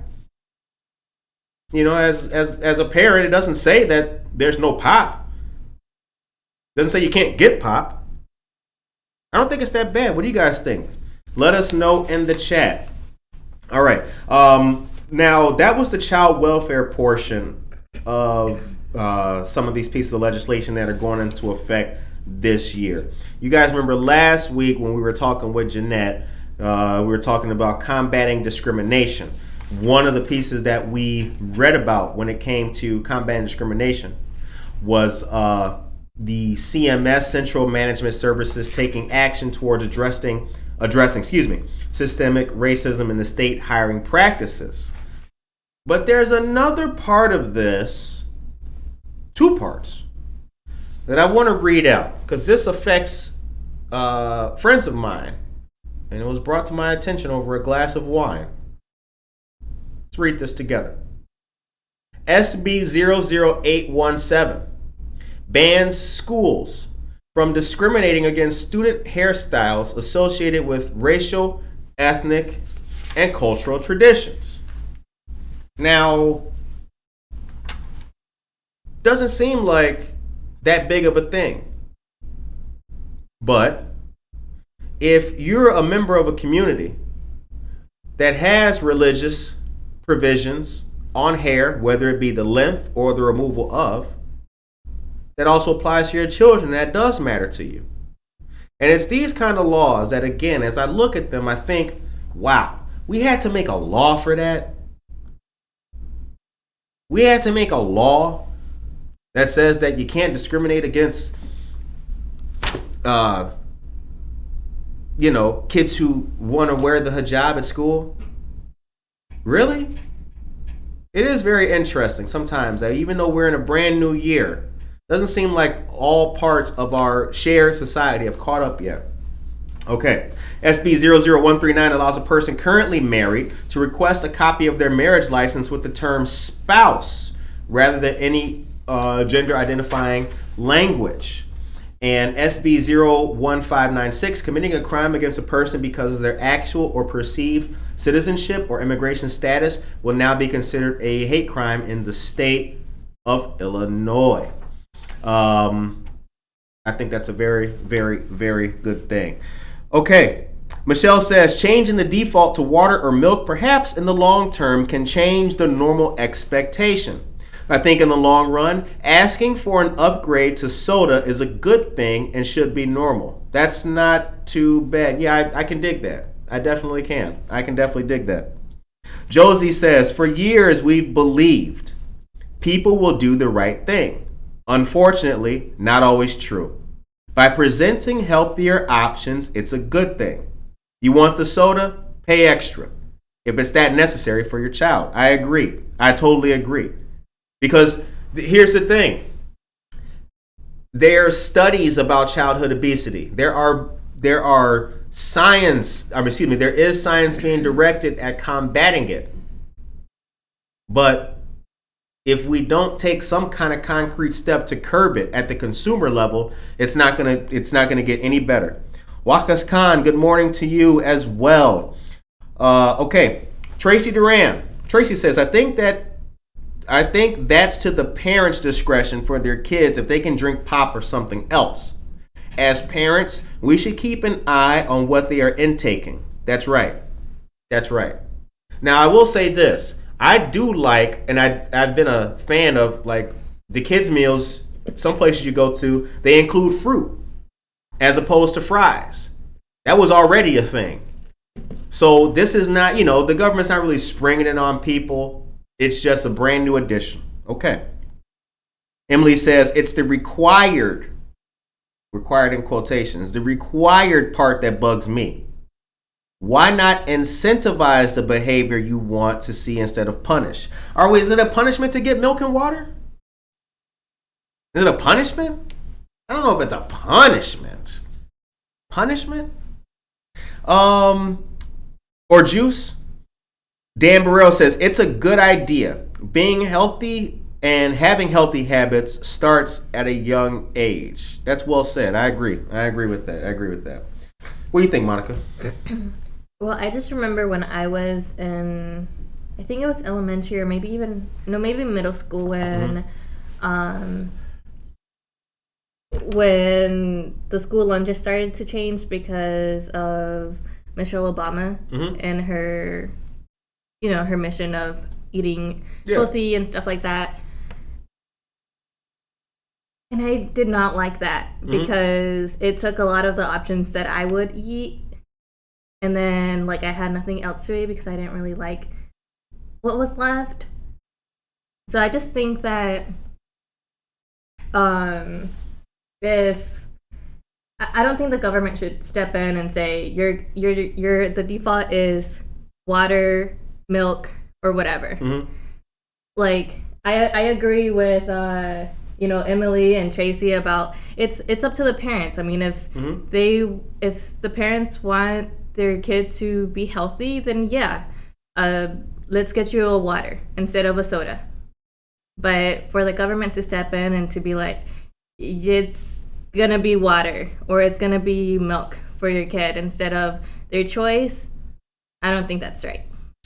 As a parent, it doesn't say that there's no pop. It doesn't say you can't get pop. I don't think it's that bad. What do you guys think? Let us know in the chat. All right. Now, that was the child welfare portion of some of these pieces of legislation that are going into effect this year. You guys remember last week when we were talking with Jeanette, we were talking about combating discrimination. One of the pieces that we read about when it came to combating discrimination was the CMS, Central Management Services, taking action towards addressing systemic racism in the state hiring practices. But there's another part of this, two parts, that I want to read out because this affects friends of mine, and it was brought to my attention over a glass of wine. Let's read this together. SB 00817 bans schools from discriminating against student hairstyles associated with racial, ethnic, and cultural traditions. Now, doesn't seem like that big of a thing. But if you're a member of a community that has religious provisions on hair, whether it be the length or the removal of, that also applies to your children, that does matter to you. And it's these kind of laws that, again, as I look at them, I think, wow, we had to make a law for that. We had to make a law that says that you can't discriminate against, kids who want to wear the hijab at school. Really? It is very interesting sometimes that even though we're in a brand new year, doesn't seem like all parts of our shared society have caught up yet. Okay. SB 00139 allows a person currently married to request a copy of their marriage license with the term spouse rather than any gender identifying language. And SB 01596, committing a crime against a person because of their actual or perceived citizenship or immigration status will now be considered a hate crime in the state of Illinois. I think that's a very, very, very good thing. Okay. Michelle says, changing the default to water or milk perhaps in the long term can change the normal expectation. I think in the long run, asking for an upgrade to soda is a good thing and should be normal. That's not too bad. Yeah, I can dig that. I definitely can. I can definitely dig that. Josie says, for years we've believed people will do the right thing. Unfortunately, not always true. By presenting healthier options, it's a good thing. You want the soda? Pay extra. If it's that necessary for your child. I agree. I totally agree. Because here's the thing. There are studies about childhood obesity. There is science being directed at combating it. But if we don't take some kind of concrete step to curb it at the consumer level, it's not gonna get any better. Wakas Khan, good morning to you as well. Okay, Tracy Duran. Tracy says, I think that's to the parents' discretion for their kids if they can drink pop or something else. As parents, we should keep an eye on what they are intaking. That's right. That's right. Now, I will say this. I do like, and I've been a fan of, like, the kids' meals. Some places you go to, they include fruit as opposed to fries. That was already a thing. So this is not, the government's not really springing it on people. It's just a brand new addition. Okay. Emily says it's the required in quotations, the required part that bugs me. Why not incentivize the behavior you want to see instead of punish? Is it a punishment to get milk and water? Is it a punishment? I don't know if it's a punishment. Punishment? Or juice? Dan Burrell says, it's a good idea. Being healthy and having healthy habits starts at a young age. That's well said. I agree. I agree with that. What do you think, Monica? Well, I just remember when I was in, I think it was elementary or maybe middle school when the school lunches started to change because of Michelle Obama and her, her mission of eating healthy and stuff like that. And I did not like that because it took a lot of the options that I would eat. And then, I had nothing else to eat because I didn't really like what was left. So I just think that if I don't think the government should step in and say the default is water, milk, or whatever. I agree with Emily and Tracy about it's up to the parents. I mean, if the parents want their kid to be healthy, then let's get you a water instead of a soda. But for the government to step in and to be like, it's gonna be water or it's gonna be milk for your kid instead of their choice, I don't think that's right.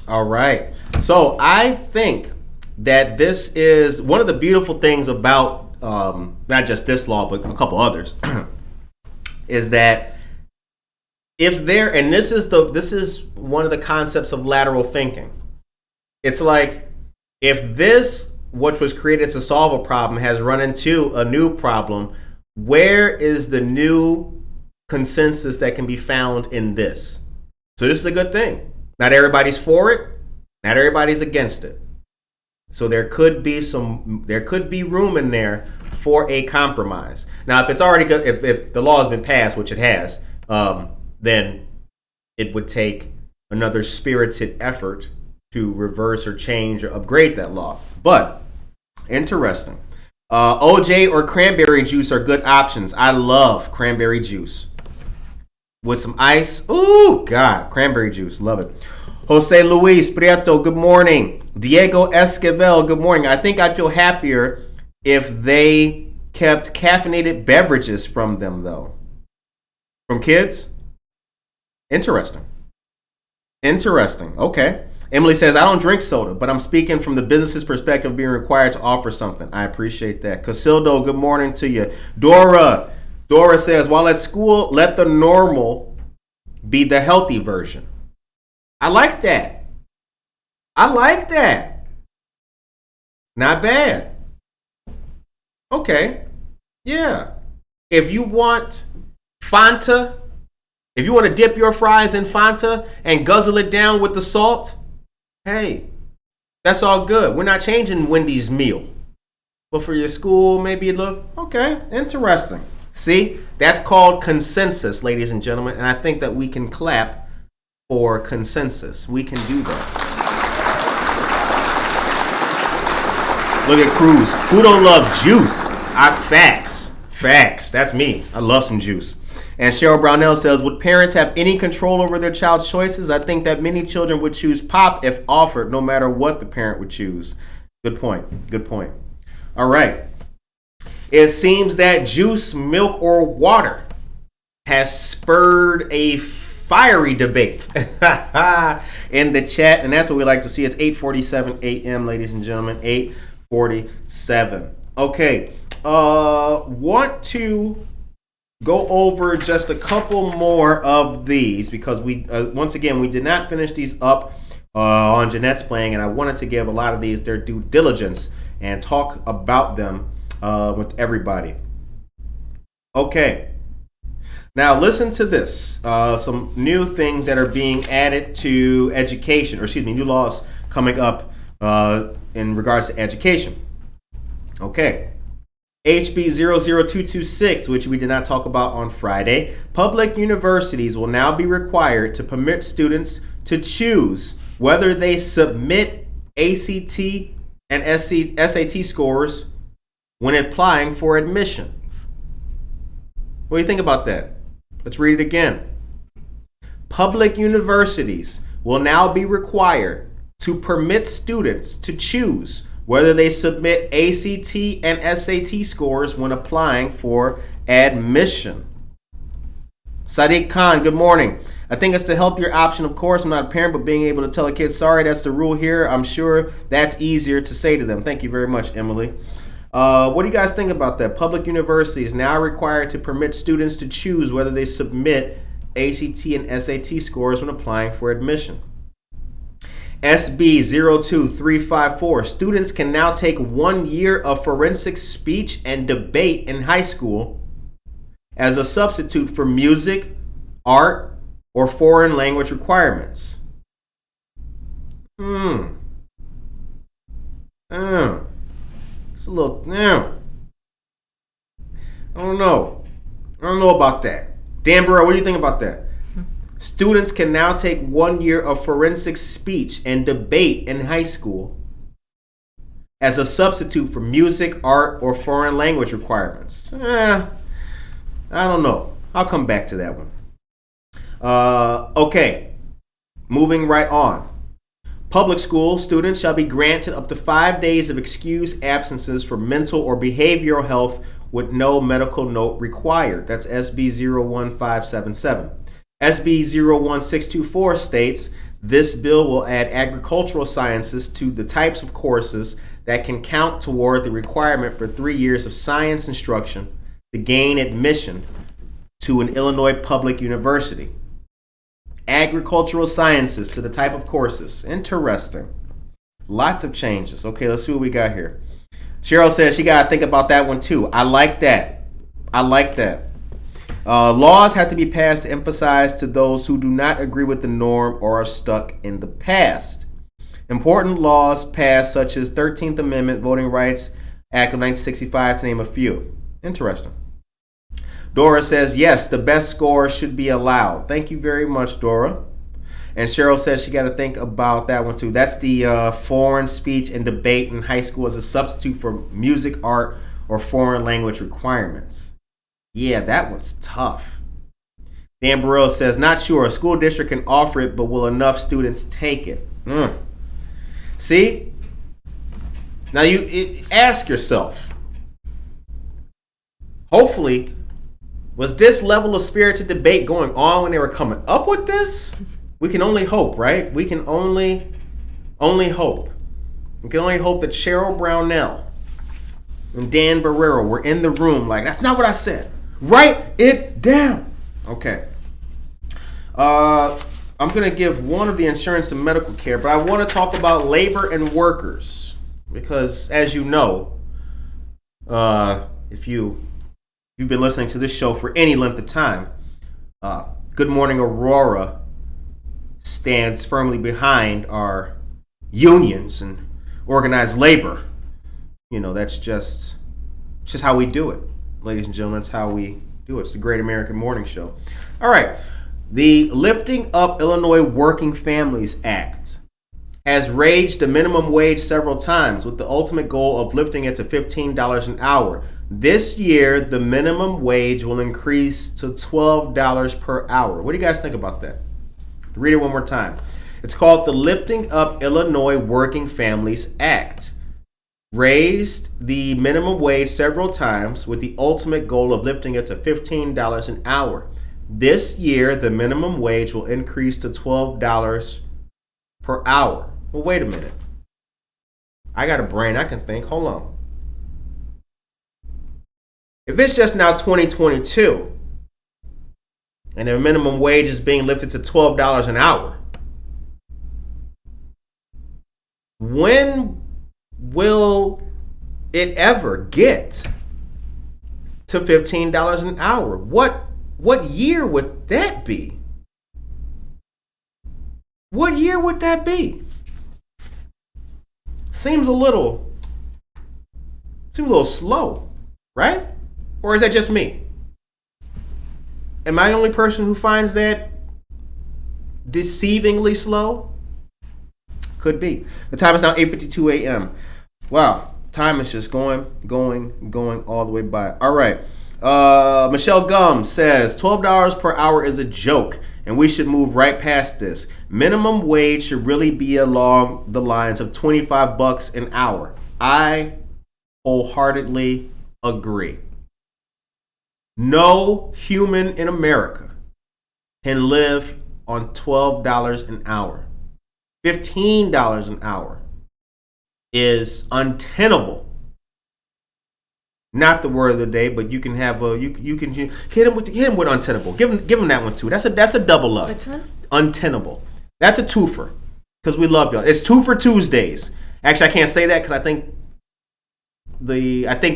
All right. So I think that this is one of the beautiful things about not just this law, but a couple others, is that if there, and this is one of the concepts of lateral thinking. It's like if this, which was created to solve a problem, has run into a new problem, where is the new consensus that can be found in this? So this is a good thing. Not everybody's for it. Not everybody's against it. So there could be room in there for a compromise. Now, if it's already good, if the law has been passed, which it has, then it would take another spirited effort to reverse or change or upgrade that law. But interesting. OJ or cranberry juice are good options. I love cranberry juice with some ice. Ooh, God, cranberry juice, love it. Jose Luis Prieto, good morning. Diego Esquivel, good morning. I think I'd feel happier if they kept caffeinated beverages from them, though. From kids? Interesting. Okay. Emily says, I don't drink soda, but I'm speaking from the business's perspective of being required to offer something. I appreciate that. Casildo, good morning to you. Dora says, while at school, let the normal be the healthy version. I like that. Not bad. Okay. Yeah. If you want Fanta, if you want to dip your fries in Fanta and guzzle it down with the salt, hey, that's all good. We're not changing Wendy's meal. But for your school, maybe you look, okay, interesting. See, that's called consensus, ladies and gentlemen. And I think that we can clap for consensus. We can do that. Look at Cruz. Who don't love juice? Facts. That's me. I love some juice. And Cheryl Brownell says, would parents have any control over their child's choices? I think that many children would choose pop if offered, no matter what the parent would choose. Good point. All right. It seems that juice, milk, or water has spurred a fiery debate in the chat. And that's what we like to see. It's 8:47 a.m., ladies and gentlemen. 8:47. Okay. Want to go over just a couple more of these because we once again we did not finish these up on Jeanette's playing, and I wanted to give a lot of these their due diligence and talk about them with everybody. Okay, now listen to this. Some new things that are being added to education, or excuse me, new laws coming up in regards to education. Okay. HB 00226, which we did not talk about on Friday. Public universities will now be required to permit students to choose whether they submit ACT and SAT scores when applying for admission. What do you think about that? Let's read it again. Public universities will now be required to permit students to choose whether they submit ACT and SAT scores when applying for admission. Sadiq Khan, good morning. I think it's the healthier option, of course. I'm not a parent, but being able to tell a kid, sorry, that's the rule here, I'm sure that's easier to say to them. Thank you very much, Emily. What do you guys think about that? Public universities now required to permit students to choose whether they submit ACT and SAT scores when applying for admission. SB 02354, students can now take 1 year of forensic speech and debate in high school as a substitute for music, art, or foreign language requirements. It's a little, I don't know about that. Dan Burrow, what do you think about that? Students can now take 1 year of forensic speech and debate in high school as a substitute for music, art, or foreign language requirements. I don't know. I'll come back to that one. Okay, moving right on. Public school students shall be granted up to 5 days of excused absences for mental or behavioral health with no medical note required. That's SB 01577. SB 01624 states, this bill will add agricultural sciences to the types of courses that can count toward the requirement for 3 years of science instruction to gain admission to an Illinois public university. Agricultural sciences to the type of courses. Interesting. Lots of changes. Okay, let's see what we got here. Cheryl says she got to think about that one too. I like that. Laws have to be passed to emphasize to those who do not agree with the norm or are stuck in the past. Important laws passed, such as 13th Amendment, Voting Rights Act of 1965, to name a few. Interesting. Dora says, yes, the best score should be allowed. Thank you very much, Dora. And Cheryl says she got to think about that one too. That's the foreign speech and debate in high school as a substitute for music, art, or foreign language requirements. Yeah, that one's tough. Dan Burrell says, not sure. A school district can offer it, but will enough students take it? See? Now you ask yourself, hopefully, was this level of spirited debate going on when they were coming up with this? We can only hope, right? We can only only hope. We can only hope that Cheryl Brownell and Dan Barrero were in the room like, that's not what I said. Write it down. Okay. I'm going to give one of the insurance and medical care, but I want to talk about labor and workers because, as you know, if you've been listening to this show for any length of time, Good Morning Aurora stands firmly behind our unions and organized labor. You know, that's just how we do it, ladies and gentlemen. That's how we do it. It's the Great American Morning Show. All right. The Lifting Up Illinois Working Families Act has raised the minimum wage several times with the ultimate goal of lifting it to $15 an hour. This year, the minimum wage will increase to $12 per hour. What do you guys think about that? Read it one more time. It's called the Lifting Up Illinois Working Families Act. Raised the minimum wage several times with the ultimate goal of lifting it to $15 an hour. This year, the minimum wage will increase to $12 per hour. Well, wait a minute. I got a brain. I can think. Hold on. If it's just now 2022 and the minimum wage is being lifted to $12 an hour, when will it ever get to $15 an hour? What year would that be? What year would that be? Seems a little slow, right? Or is that just me? Am I the only person who finds that deceivingly slow? Could be. The time is now 8:52 a.m. Wow, time is just going all the way by. All right. Michelle Gum says $12 per hour is a joke, and we should move right past this. Minimum wage should really be along the lines of $25 an hour. I wholeheartedly agree. No human in America can live on $12 an hour. $15 an hour is untenable. Not the word of the day, but you can have a you can hit him with untenable. Give him that one too. That's a double up. Which one? Untenable. That's a twofer because we love y'all. It's 2 for Tuesdays. Actually, I can't say that because I think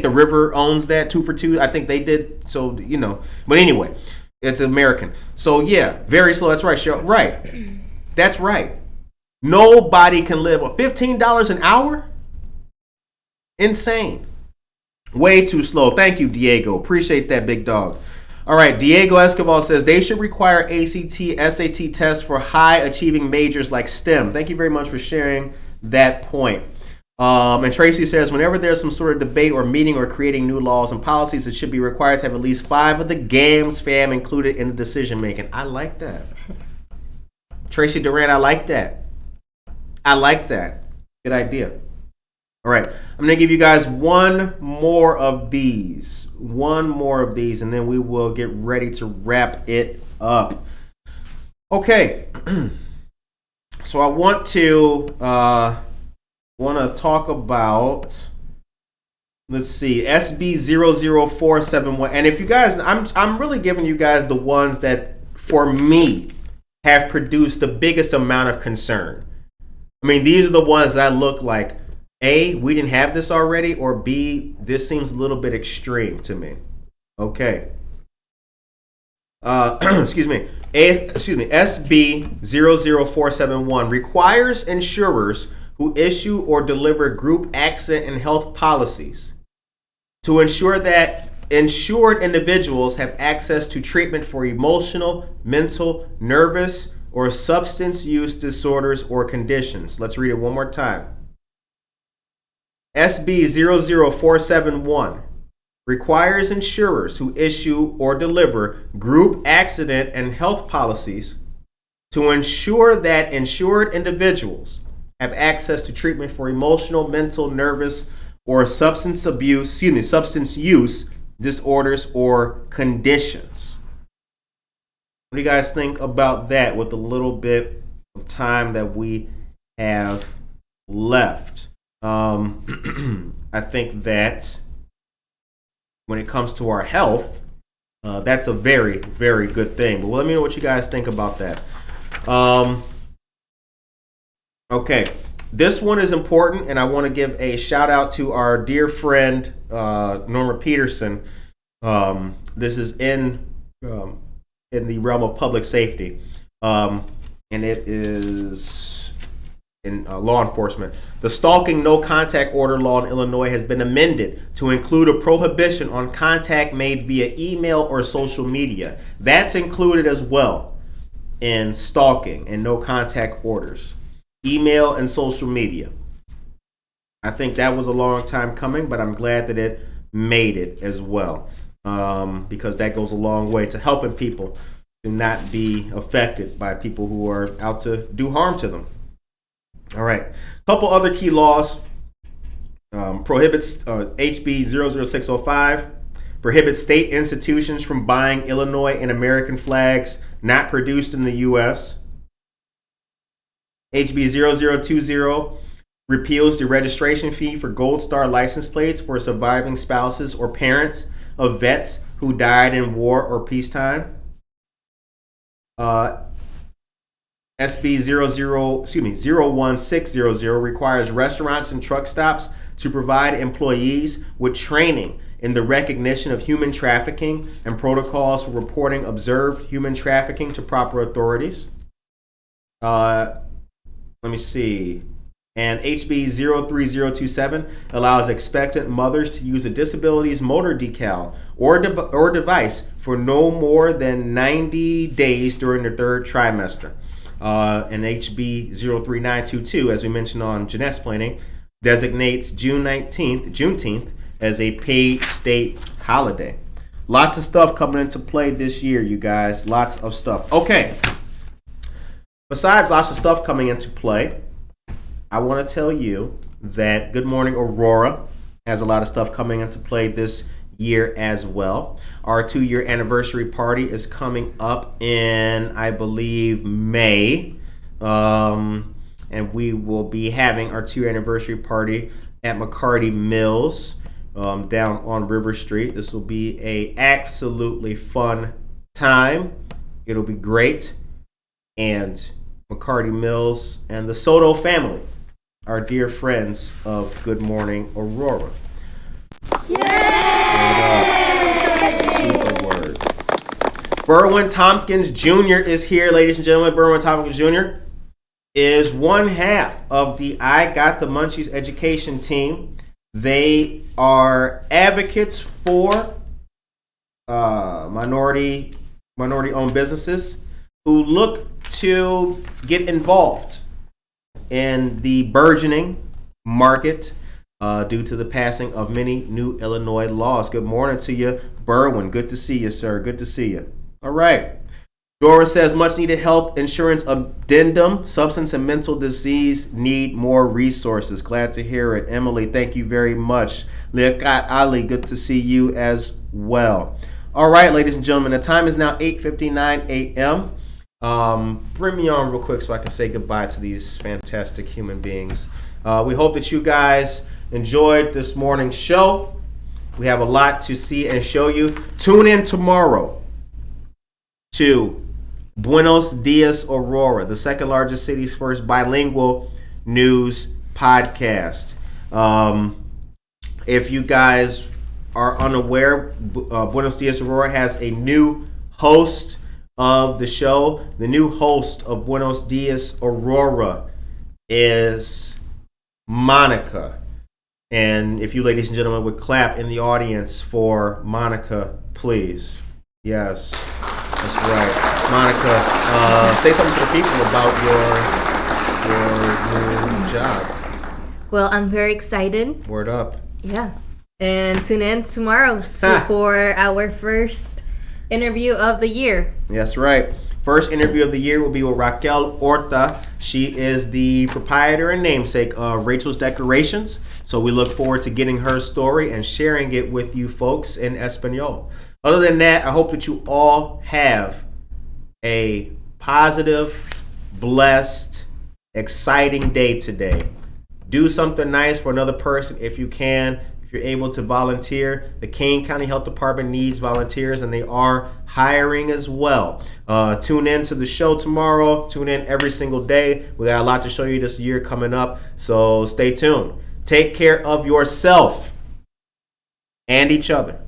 the River owns that 2 for 2. I think they did. So you know. But anyway, it's American. So yeah, very slow. That's right, Cheryl. Right. That's right. Nobody can live on $15 an hour. Insane. Way too slow. Thank you, Diego. Appreciate that, big dog. All right, Diego Escobar says they should require ACT, SAT tests for high achieving majors like STEM. Thank you very much for sharing that point. And Tracy says whenever there's some sort of debate or meeting or creating new laws and policies, it should be required to have at least 5 of the GAMS fam included in the decision making. I like that. Tracy Duran, I like that. Good idea. All right, I'm going to give you guys one more of these, and then we will get ready to wrap it up. Okay, so I want to talk about, let's see, SB 00471. And if you guys, I'm really giving you guys the ones that, for me, have produced the biggest amount of concern. I mean, these are the ones that look like, A, we didn't have this already, or B, this seems a little bit extreme to me. Okay. Excuse me. SB 00471 requires insurers who issue or deliver group accident and health policies to ensure that insured individuals have access to treatment for emotional, mental, nervous, or substance use disorders or conditions. Let's read it one more time. SB 00471 requires insurers who issue or deliver group accident and health policies to ensure that insured individuals have access to treatment for emotional, mental, nervous, or substance use disorders or conditions. What do you guys think about that with the little bit of time that we have left. I think that when it comes to our health, that's a very, very good thing. But let me know what you guys think about that. Okay, this one is important, and I want to give a shout out to our dear friend Norma Peterson. This is in the realm of public safety, and it is in law enforcement. The stalking no contact order law in Illinois has been amended to include a prohibition on contact made via email or social media. That's included as well in stalking and no contact orders. Email and social media. I think that was a long time coming, but I'm glad that it made it as well, because that goes a long way to helping people to not be affected by people who are out to do harm to them. All right, a couple other key laws. Prohibits HB 00605 prohibits state institutions from buying Illinois and American flags not produced in the U.S. HB 0020 repeals the registration fee for Gold Star license plates for surviving spouses or parents of vets who died in war or peacetime. SB 01600 requires restaurants and truck stops to provide employees with training in the recognition of human trafficking and protocols for reporting observed human trafficking to proper authorities. Let me see. And HB 03027 allows expectant mothers to use a disabilities motor decal or device for no more than 90 days during their third trimester. And HB 03922, as we mentioned on Jeanette's planning, designates Juneteenth as a paid state holiday. Lots of stuff coming into play this year, you guys. Lots of stuff. Okay. Besides lots of stuff coming into play, I want to tell you that Good Morning Aurora has a lot of stuff coming into play this year as well. Our 2-year anniversary party is coming up in, I believe, May. And we will be having our 2-year anniversary party at McCarty Mills down on River Street. This will be a absolutely fun time. It'll be great. And McCarty Mills and the Soto family are dear friends of Good Morning Aurora. Super word. Berwin Tompkins Jr. is here, ladies and gentlemen. Berwin Tompkins Jr. is one half of the I Got the Munchies education team. They are advocates for minority-owned businesses who look to get involved in the burgeoning market due to the passing of many new Illinois laws. Good morning to you, Berwin. Good to see you, sir. Good to see you. All right. Dora says, much needed health insurance addendum. Substance and mental disease need more resources. Glad to hear it. Emily, thank you very much. Liaquat Ali, good to see you as well. All right, ladies and gentlemen, the time is now 8:59 a.m. Bring me on real quick so I can say goodbye to these fantastic human beings. We hope that you guys enjoyed this morning's show. We have a lot to see and show you. Tune in tomorrow to Buenos Dias, Aurora, the second largest city's first bilingual news podcast. If you guys are unaware, Buenos Dias, Aurora has a new host of the show. The new host of Buenos Dias, Aurora is Monica. And if you ladies and gentlemen would clap in the audience for Monica, please. Yes, that's right. Monica, say something to the people about your new job. Well, I'm very excited. Word up. Yeah. And tune in tomorrow for our first interview of the year. That's right. First interview of the year will be with Raquel Horta. She is the proprietor and namesake of Rachel's Decorations. So we look forward to getting her story and sharing it with you folks in Espanol. Other than that, I hope that you all have a positive, blessed, exciting day today. Do something nice for another person if you can. If you're able to volunteer, the Kane County Health Department needs volunteers, and they are hiring as well. Tune in to the show tomorrow. Tune in every single day. We got a lot to show you this year coming up, so stay tuned. Take care of yourself and each other.